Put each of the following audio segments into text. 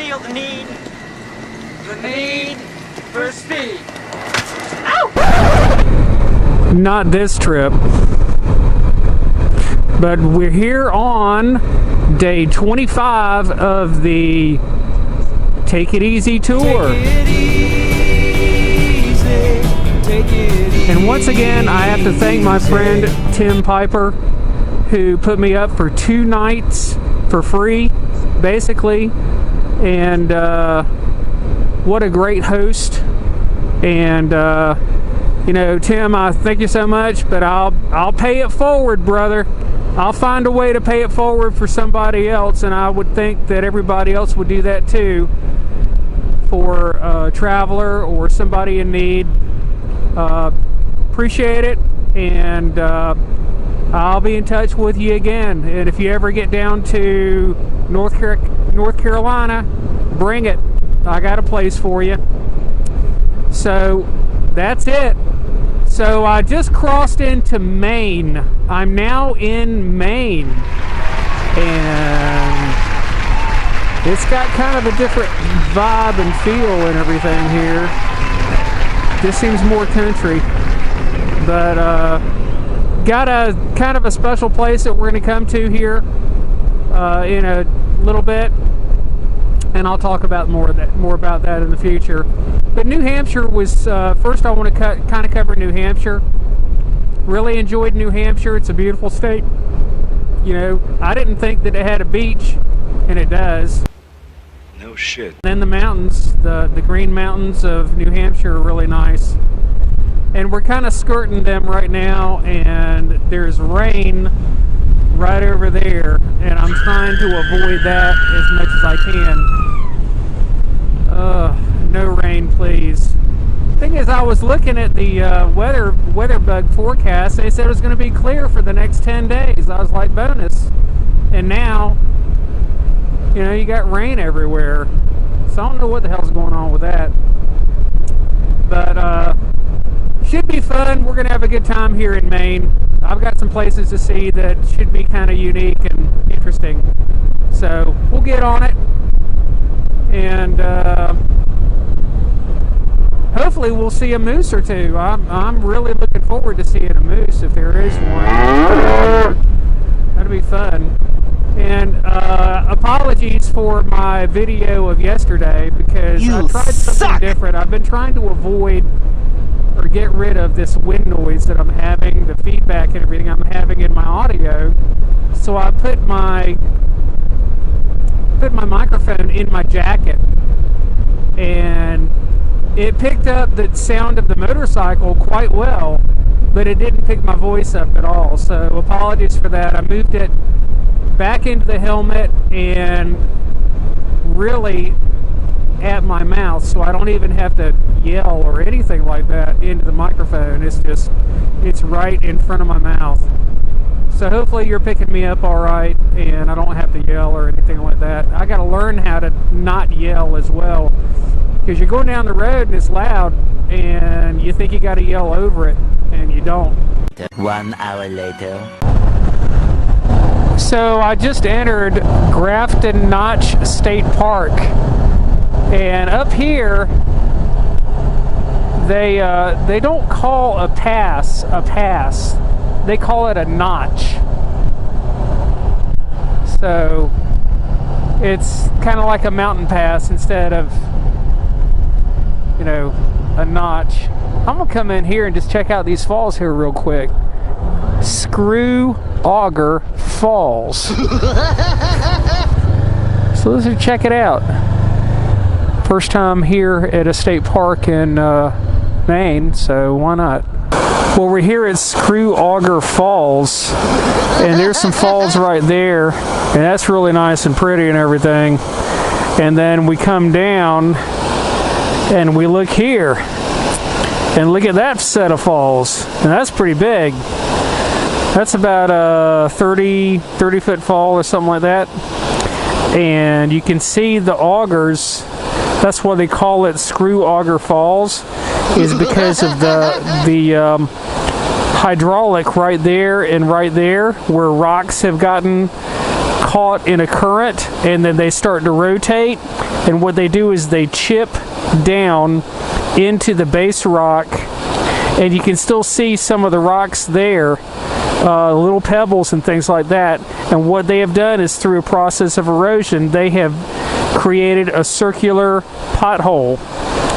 feel the need for speed. Not this trip. But we're here on day 25 of the Take It Easy tour. Take it easy. Take it easy. And once again, I have to thank my friend Tim Piper, who put me up for 2 nights for free, basically. And what a great host. And you know, Tim, I thank you so much, but I'll pay it forward, brother. I'll find a way to pay it forward for somebody else, and I would think that everybody else would do that too, for a traveler or somebody in need. Appreciate it, and I'll be in touch with you again. And if you ever get down to North Carolina, bring it. I got a place for you. So that's it. So I just crossed into Maine. I'm now in Maine, and it's got kind of a different vibe and feel and everything here. This seems more country, but got a kind of a special place that we're going to come to here in a little bit, and I'll talk about more about that in the future. But New Hampshire was first. I want to kind of cover New Hampshire. Really enjoyed New Hampshire. It's a beautiful state. You know, I didn't think that it had a beach, and it does. No shit. Then the mountains, the Green Mountains of New Hampshire, are really nice. And we're kind of skirting them right now, and there's rain right over there, and I'm trying to avoid that as much as I can. No rain, please. Thing is, I was looking at the weather bug forecast, and they said it was going to be clear for the next 10 days. I was like, bonus. And now, you know, you got rain everywhere. So I don't know what the hell's going on with that. But should be fun. We're going to have a good time here in Maine. I've got some places to see that should be kind of unique and interesting. So we'll get on it. And hopefully we'll see a moose or two. I'm really looking forward to seeing a moose if there is one. That'll be fun. And apologies for my video of yesterday, because I tried something different. I've been trying to avoid or get rid of this wind noise that I'm having, the feedback and everything I'm having in my audio. So I put my microphone in my jacket, and it picked up the sound of the motorcycle quite well, but it didn't pick my voice up at all. So apologies for that. I moved it back into the helmet and really at my mouth, so I don't even have to yell or anything like that into the microphone. It's right in front of my mouth. So hopefully you're picking me up all right, and I don't have to yell or anything like that. I got to learn how to not yell as well, because you're going down the road and it's loud, and you think you got to yell over it, and you don't. 1 hour later. So I just entered Grafton Notch State Park, and up here they don't call a pass a pass. They call it a notch. So it's kind of like a mountain pass instead of, you know, a notch. I'm gonna come in here and just check out these falls here real quick. Screw Auger Falls. So let's check it out. First time here at a state park in Maine, so why not? Well, we're here at Screw Auger Falls, and there's some falls right there, and that's really nice and pretty and everything. And then we come down and we look here, and look at that set of falls, and that's pretty big. That's about a 30 foot fall or something like that. And you can see the augers. That's why they call it Screw Auger Falls, is because of the hydraulic right there and right there, where rocks have gotten caught in a current, and then they start to rotate, and what they do is they chip down into the base rock, and you can still see some of the rocks there, little pebbles and things like that. And what they have done is, through a process of erosion, they have created a circular pothole.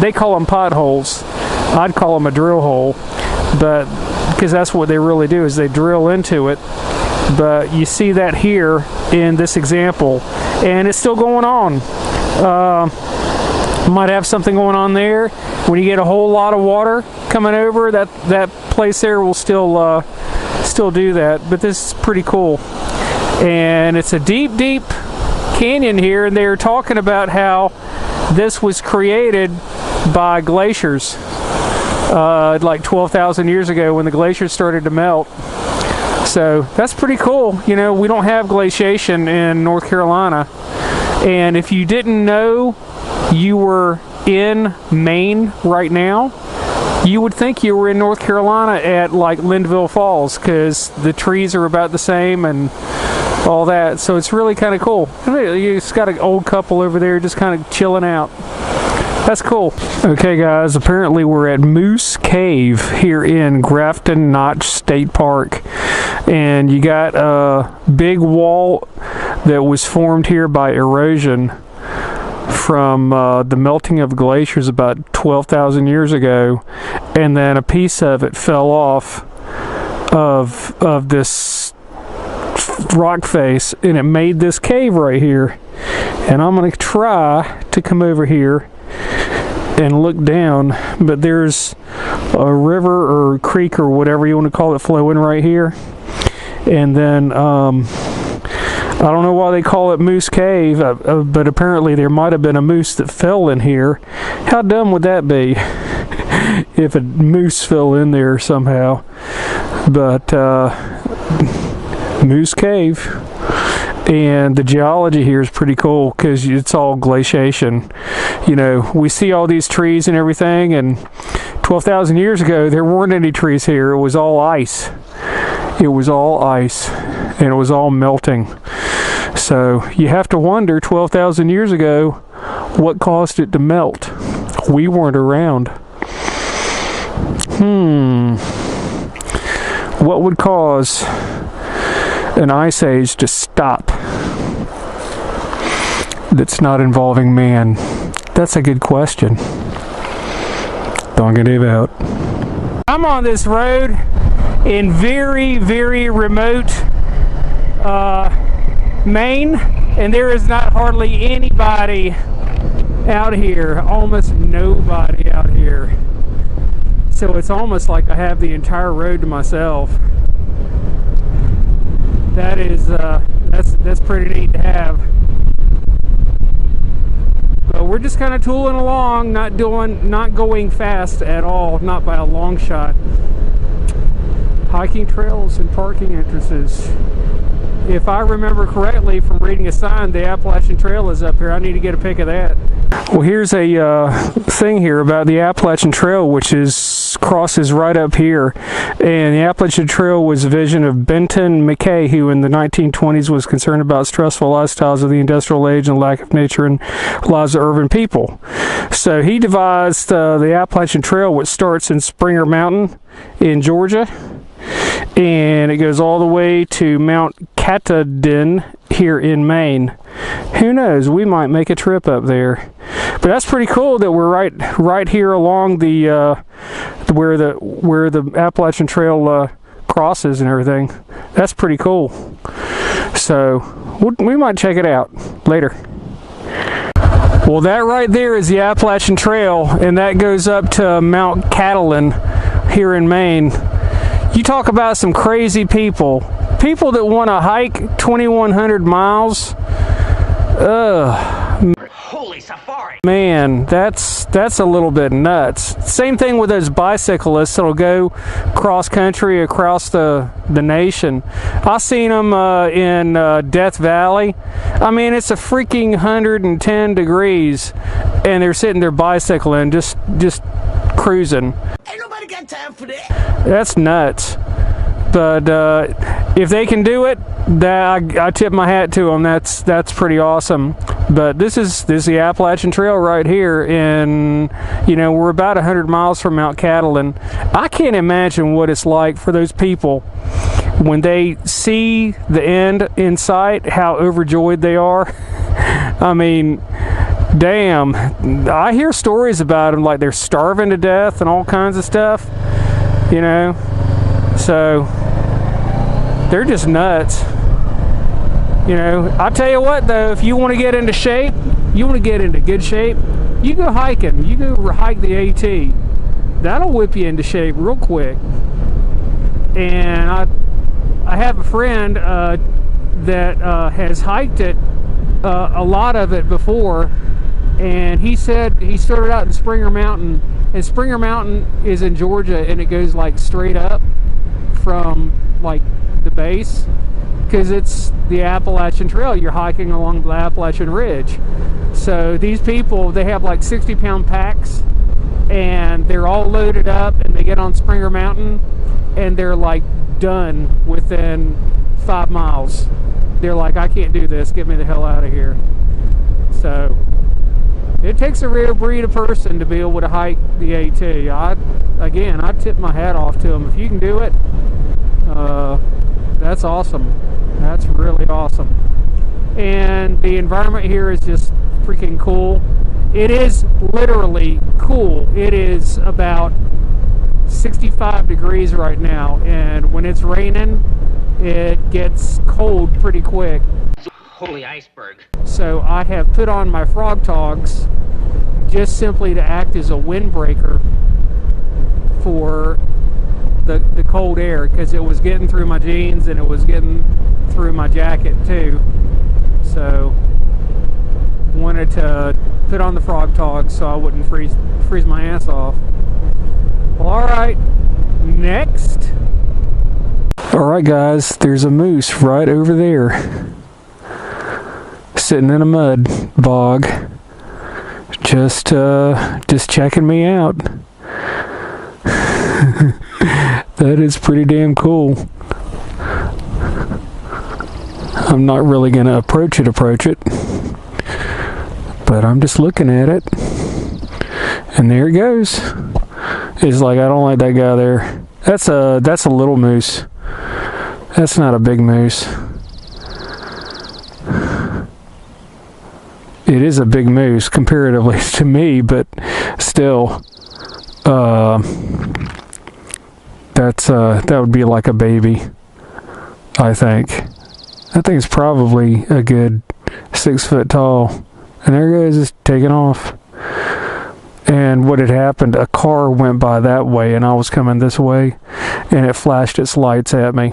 They call them potholes. I'd call them a drill hole, but because that's what they really do, is they drill into it. But you see that here in this example, and it's still going on. Might have something going on there. When you get a whole lot of water coming over, that place there will still do that. But this is pretty cool, and it's a deep canyon here, and they're talking about how this was created by glaciers, like 12,000 years ago when the glaciers started to melt. So that's pretty cool. You know, we don't have glaciation in North Carolina, and if you didn't know you were in Maine right now, you would think you were in North Carolina at like Lindenville Falls, because the trees are about the same and all that. So it's really kind of cool. You just got an old couple over there just kind of chilling out. That's cool. Okay guys, apparently we're at Moose Cave here in Grafton Notch State Park, and you got a big wall that was formed here by erosion from the melting of glaciers about 12,000 years ago, and then a piece of it fell off of this rock face, and it made this cave right here. And I'm going to try to come over here and look down, but there's a river or creek or whatever you want to call it flowing right here. And then I don't know why they call it Moose Cave, but apparently there might have been a moose that fell in here. How dumb would that be if a moose fell in there somehow? But Moose Cave. And the geology here is pretty cool because it's all glaciation. You know, we see all these trees and everything, and 12,000 years ago there weren't any trees here. It was all ice. It was all ice, and it was all melting. So you have to wonder, 12,000 years ago, what caused it to melt? We weren't around. What would cause an ice age to stop that's not involving man? That's a good question. DonknDave out. I'm on this road in very remote Maine, and there is not hardly anybody out here, almost nobody out here. So it's almost like I have the entire road to myself. That is that's pretty neat to have. But we're just kind of tooling along, not going fast at all, not by a long shot. Hiking trails and parking entrances. If I remember correctly from reading a sign, the Appalachian Trail is up here. I need to get a pic of that. Well, here's a thing here about the Appalachian Trail, which crosses right up here. And the Appalachian Trail was a vision of Benton McKay, who in the 1920s was concerned about stressful lifestyles of the industrial age and lack of nature and lives of urban people. So he devised the Appalachian Trail, which starts in Springer Mountain in Georgia, and it goes all the way to Mount Katahdin here in Maine. Who knows, we might make a trip up there. But that's pretty cool that we're right here along the where the Appalachian Trail crosses and everything. That's pretty cool. So we might check it out later. Well, that right there is the Appalachian Trail, and that goes up to Mount Katahdin here in Maine. You talk about some crazy people that want to hike 2,100 miles. Holy safari! Man, that's a little bit nuts. Same thing with those bicyclists that'll go cross country across the nation. I seen them in Death Valley. I mean, it's a freaking 110 degrees, and they're sitting there bicycling, just cruising. Ain't nobody got time for that. That's nuts. But if they can do it, that I tip my hat to them. That's pretty awesome. But this is the Appalachian Trail right here, and we're about 100 miles from Mount Catalin. I can't imagine what it's like for those people when they see the end in sight, how overjoyed they are. I mean, damn, I hear stories about them like they're starving to death and all kinds of stuff, so they're just nuts. I'll tell you what though, if you want to get into shape, you want to get into good shape, you go hiking. You go hike the AT. That'll whip you into shape real quick. And I have a friend that has hiked it, a lot of it before, and he said he started out in Springer Mountain, and Springer Mountain is in Georgia, and it goes like straight up from like the base, because it's the Appalachian Trail. You're hiking along the Appalachian Ridge. So these people, they have like 60-pound packs, and they're all loaded up, and they get on Springer Mountain, and they're like done within 5 miles. They're like, I can't do this, get me the hell out of here. So it takes a rare breed of person to be able to hike the AT. I tip my hat off to them. If you can do it, that's awesome. That's really awesome. And the environment here is just freaking cool. It is literally cool. It is about 65 degrees right now, and when it's raining, it gets cold pretty quick. Holy iceberg. So I have put on my frog togs just simply to act as a windbreaker for the cold air, because it was getting through my jeans and it was getting through my jacket too. So wanted to put on the frog togs so I wouldn't freeze my ass off. Well, alright, next. Alright guys, there's a moose right over there, sitting in a mud bog, just checking me out. That is pretty damn cool. I'm not really gonna approach it, but I'm just looking at it, and there it goes. It's like, I don't like that guy there. That's a little moose. That's not a big moose. It is a big moose comparatively to me, but still, that would be like a baby, I think. That thing's probably a good 6 foot tall. And there it goes, just taking off. And what had happened, a car went by that way and I was coming this way, and it flashed its lights at me.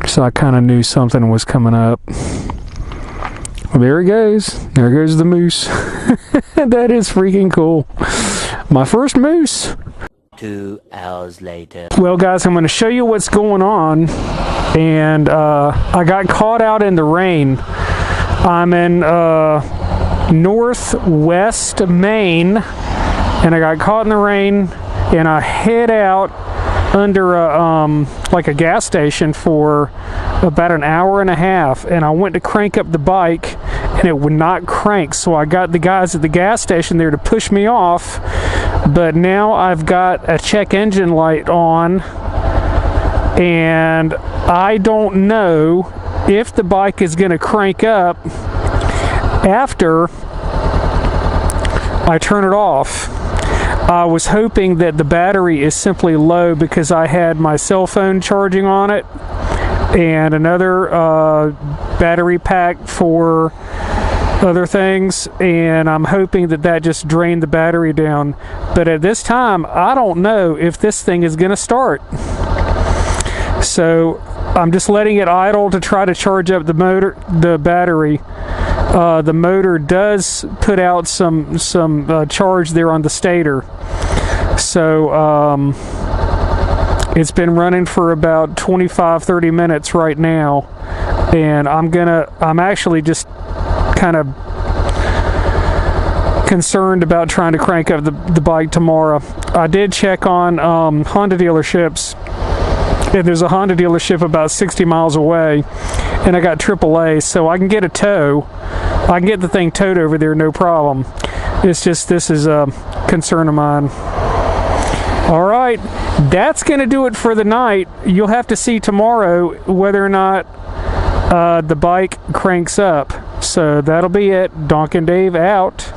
So I kind of knew something was coming up. Well, there it goes. There goes the moose. That is freaking cool. My first moose. 2 hours later. Well guys, I'm going to show you what's going on. And I got caught out in the rain. I'm in northwest Maine, and I got caught in the rain, and I hid out under like a gas station for about an hour and a half, and I went to crank up the bike and it would not crank, so I got the guys at the gas station there to push me off. But now I've got a check engine light on, and I don't know if the bike is going to crank up after I turn it off. I was hoping that the battery is simply low because I had my cell phone charging on it and another battery pack for other things, and I'm hoping that that just drained the battery down. But at this time, I don't know if this thing is going to start. So I'm just letting it idle to try to charge up the battery. The motor does put out some charge there on the stator. So it's been running for about 25-30 minutes right now, and I'm actually just kind of concerned about trying to crank up the bike tomorrow. I did check on Honda dealerships and there's a Honda dealership about 60 miles away, and I got AAA, so I can get a tow. I can get the thing towed over there, no problem. It's just, this is a concern of mine. All right, that's going to do it for the night. You'll have to see tomorrow whether or not the bike cranks up. So that'll be it. DonknDave out.